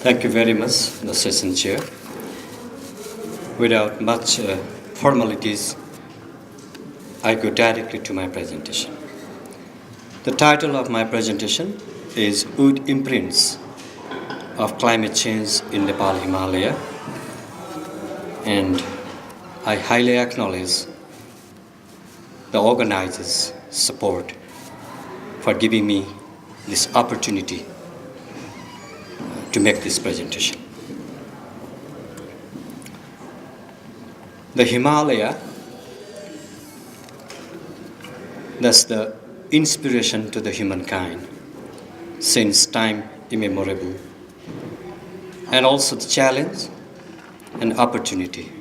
Thank you very much, the session chair. Without much formalities, I go directly to my presentation. The title of my presentation is Wood Imprints of Climate Change in Nepal Himalaya, and I highly acknowledge the organizers' support for giving me this opportunity to make this presentation. The Himalaya, that's the inspiration to the humankind since time immemorial, and also the challenge and opportunity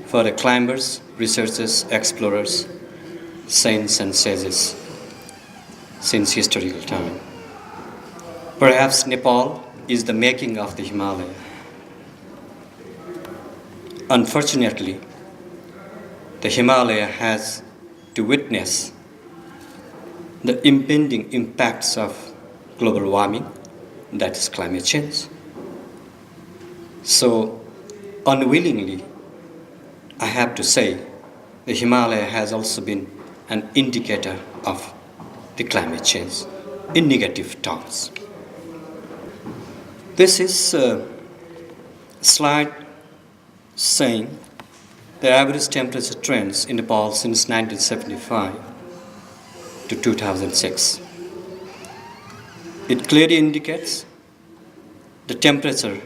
for the climbers, researchers, explorers, saints and sages since historical time. Perhaps Nepal is the making of the Himalaya. Unfortunately, the Himalaya has to witness the impending impacts of global warming, that is climate change. So, unwillingly, I have to say the Himalaya has also been an indicator of the climate change in negative terms. This is a slide saying the average temperature trends in Nepal since 1975 to 2006. It clearly indicates the temperature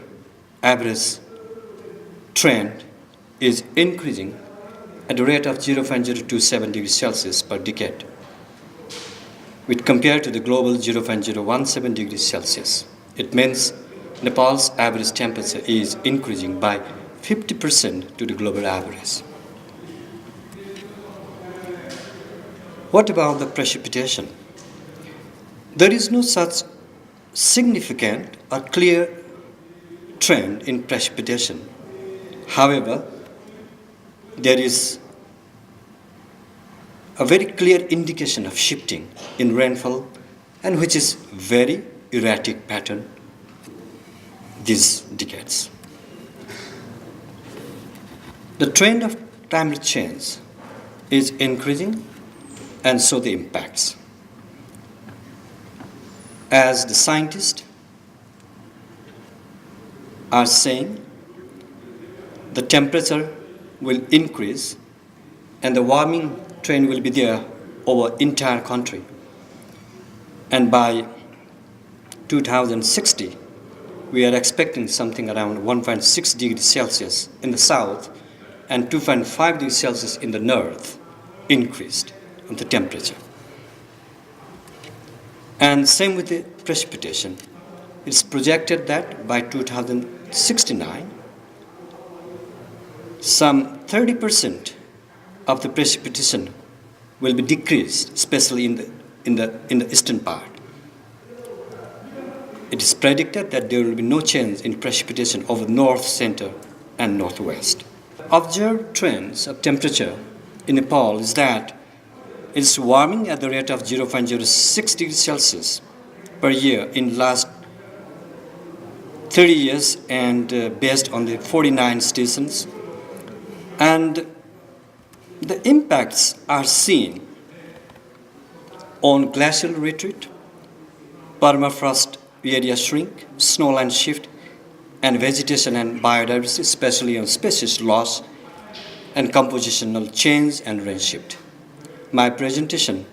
average trend is increasing at a rate of 0.027 degrees Celsius per decade, with compared to the global 0.017 degrees Celsius. It means Nepal's average temperature is increasing by 50% to the global average. What about the precipitation? There is no such significant or clear trend in precipitation. However, there is a very clear indication of shifting in rainfall, and which is very erratic pattern these decades. The trend of climate change is increasing, and so the impacts. As the scientists are saying, the temperature will increase and the warming trend will be there over entire country. And by 2060, we are expecting something around 1.6 degrees Celsius in the south and 2.5 degrees Celsius in the north increased in the temperature. And same with the precipitation. It's projected that by 2069, some 30% of the precipitation will be decreased, especially in the eastern part. It is predicted that there will be no change in precipitation over north, center, and northwest. Observed trends of temperature in Nepal is that it's warming at the rate of 0.06 degrees Celsius per year in last 30 years, and based on the 49 stations. And the impacts are seen on glacial retreat, permafrost area shrink, snowline shift, and vegetation and biodiversity, especially on species loss and compositional change and rain shift. My presentation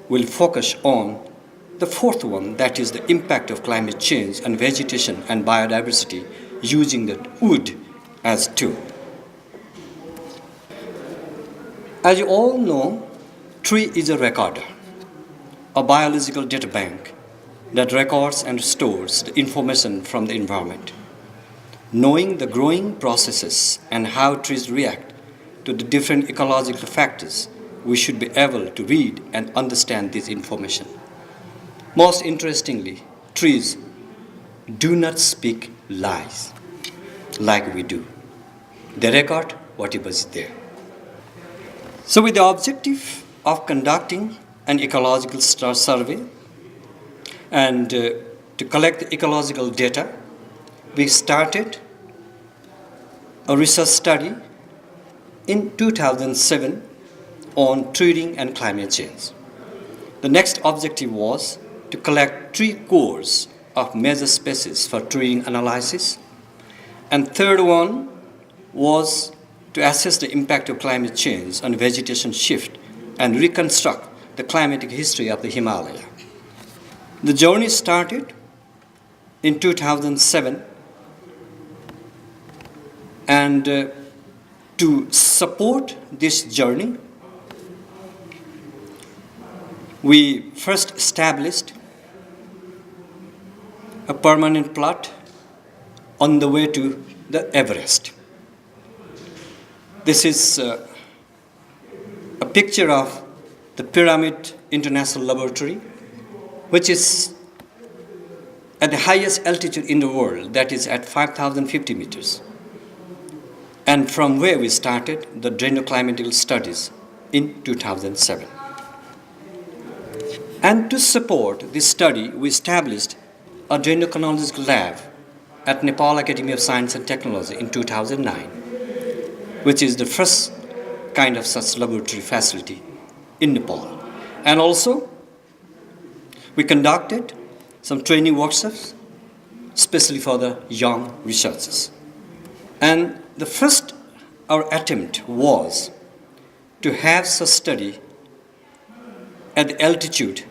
will focus on the fourth one, that is the impact of climate change and vegetation and biodiversity using the wood as tool. As you all know, tree is a recorder, a biological data bank that records and stores the information from the environment. Knowing the growing processes and how trees react to the different ecological factors, we should be able to read and understand this information. Most interestingly, trees do not speak lies like we do. They record whatever is there. So with the objective of conducting an ecological survey and to collect the ecological data we started a research study in 2007 on treating and climate change. The next objective was to collect 3 cores of major species for treating analysis. And third one was to assess the impact of climate change on vegetation shift and reconstruct the climatic history of the Himalaya. The journey started in 2007, and to support this journey, we first established a permanent plot on the way to the Everest. This is a picture of the Pyramid International Laboratory, which is at the highest altitude in the world, that is at 5,050 meters. And from where we started the dendroclimatic studies in 2007. And to support this study, we established a dendrochronological lab at Nepal Academy of Science and Technology in 2009, which is the first kind of such laboratory facility in Nepal. And also, we conducted some training workshops, especially for the young researchers. And the first, our attempt was to have such study at the altitude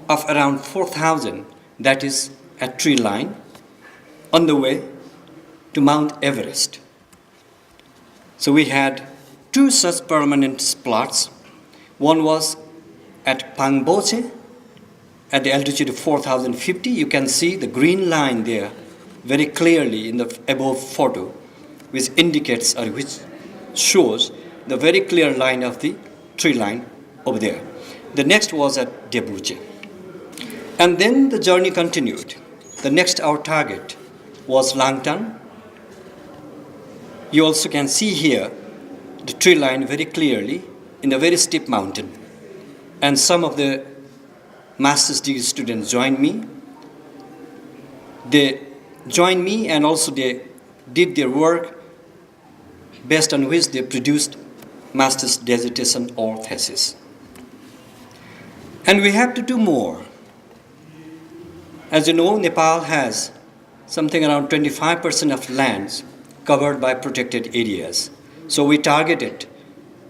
of around 4,000, that is at tree line, on the way to Mount Everest. So we had 2 such permanent plots. One was at Pangboche at the altitude of 4,050. You can see the green line there very clearly in the above photo, which indicates or which shows the very clear line of the tree line over there. The next was at Debuche. And then the journey continued. The next our target was Langtan. You also can see here the tree line very clearly in a very steep mountain. And some of the master's degree students joined me. They joined me and also they did their work based on which they produced master's dissertation or thesis. And we have to do more. As you know, Nepal has something around 25% of lands covered by protected areas. So we targeted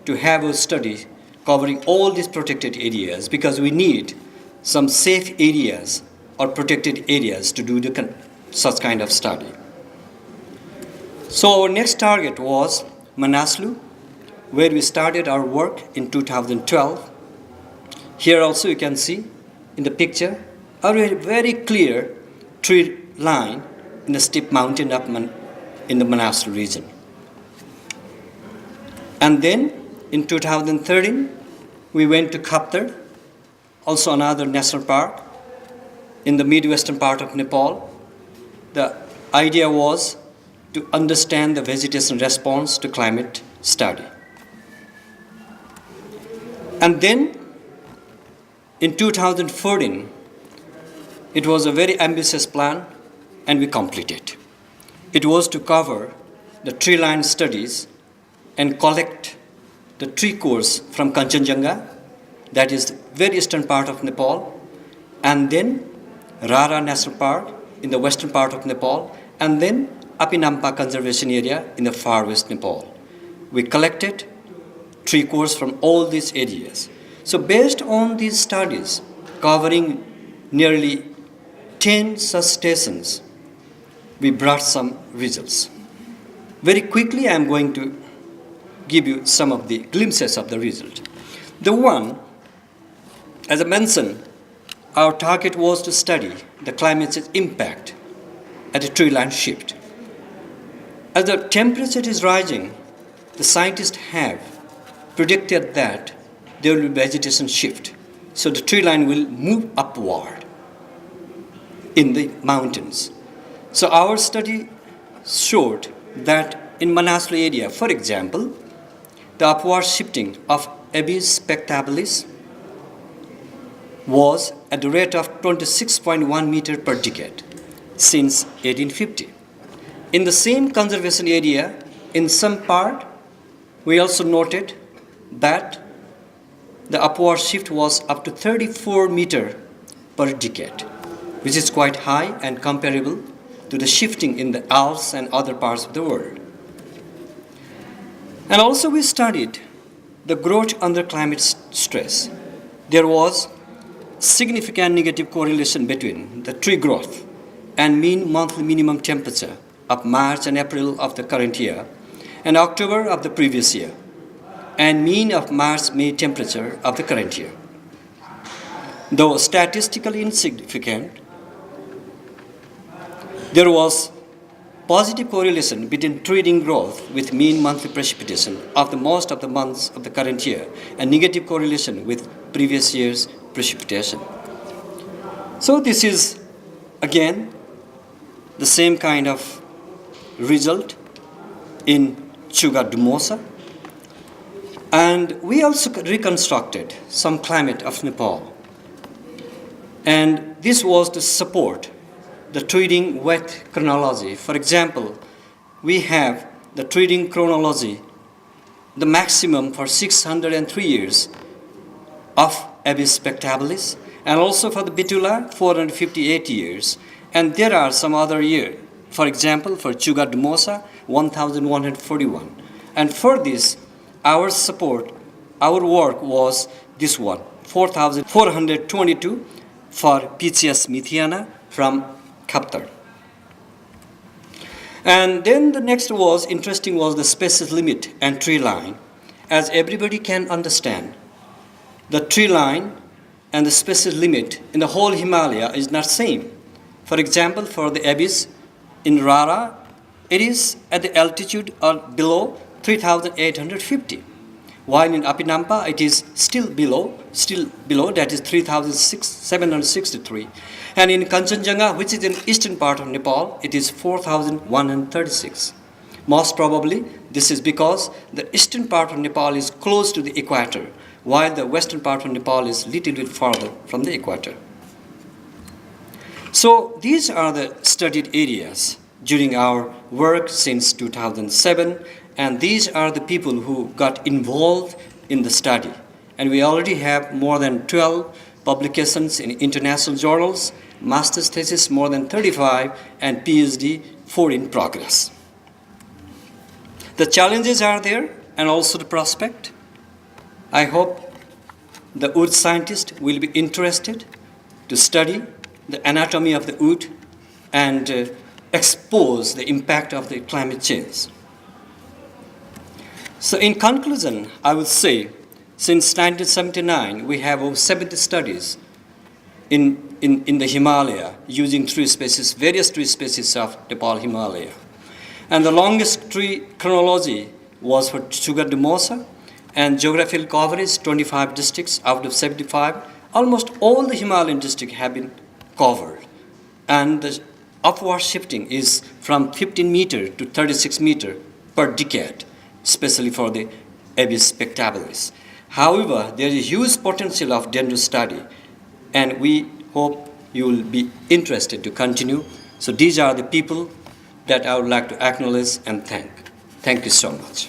to have a study covering all these protected areas because we need some safe areas or protected areas to do such kind of study. So our next target was Manaslu, where we started our work in 2012. Here also you can see in the picture a very clear tree line in the steep mountain up in the Manaslu region. And then in 2013, we went to Khaptar, also another national park in the midwestern part of Nepal. The idea was to understand the vegetation response to climate study. And then in 2014, it was a very ambitious plan and we completed. It was to cover the tree line studies and collect the tree cores from Kanchenjunga, that is the very eastern part of Nepal, and then Rara National Park in the western part of Nepal, and then Apinampa Conservation Area in the far west Nepal. We collected tree cores from all these areas. So based on these studies covering nearly 10 such stations, we brought some results. Very quickly, I am going to give you some of the glimpses of the result. The one, as I mentioned, our target was to study the climate change impact at a tree line shift. As the temperature is rising, the scientists have predicted that there will be vegetation shift. So the tree line will move upward in the mountains. So our study showed that in Manaslu area, for example, the upward shifting of Abies spectabilis was at the rate of 26.1 meter per decade. since 1850. In the same conservation area, in some part, we also noted that the upward shift was up to 34 meter per decade, which is quite high and comparable to the shifting in the Alps and other parts of the world. And also we studied the growth under climate stress. There was significant negative correlation between the tree growth and mean monthly minimum temperature of March and April of the current year and October of the previous year, and mean of March-May temperature of the current year. Though statistically insignificant, there was positive correlation between tree growth with mean monthly precipitation of the most of the months of the current year and negative correlation with previous year's precipitation. So this is again the same kind of result in Chugha Dumosa. And we also reconstructed some climate of Nepal. And this was to support the treating wet chronology. For example, we have the treating chronology, the maximum for 603 years of Abies spectabilis, and also for the Betula, 458 years. And there are some other years. For example, for Chugha Dumosa, 1141. And for this, our support, our work was this one, 4422 for Pythias mithiana from Khaptar. And then the next was, interesting was the species limit and tree line. As everybody can understand, the tree line and the species limit in the whole Himalaya is not same. For example, for the Abies in Rara, it is at the altitude or below 3,850. While in Apinampa, it is still below, that is 3,763. And in Kanchenjunga, which is in eastern part of Nepal, it is 4,136. Most probably, this is because the eastern part of Nepal is close to the equator, while the western part of Nepal is little bit farther from the equator. So these are the studied areas during our work since 2007, and these are the people who got involved in the study. And we already have more than 12 publications in international journals, master's thesis more than 35, and PhD 4 in progress. The challenges are there, and also the prospect. I hope the wood scientist will be interested to study the anatomy of the wood and expose the impact of the climate change. So in conclusion, I would say, since 1979, we have over 70 studies in the Himalaya using tree species, various tree species of Nepal Himalaya. And the longest tree chronology was for Chugha Dumosa, and geographical coverage, 25 districts out of 75. Almost all the Himalayan districts have been covered. And the upward shifting is from 15 meter to 36 meter per decade, especially for the Abies spectabilis. However, there is a huge potential of dendro study, and we hope you will be interested to continue. So these are the people that I would like to acknowledge and thank. Thank you so much.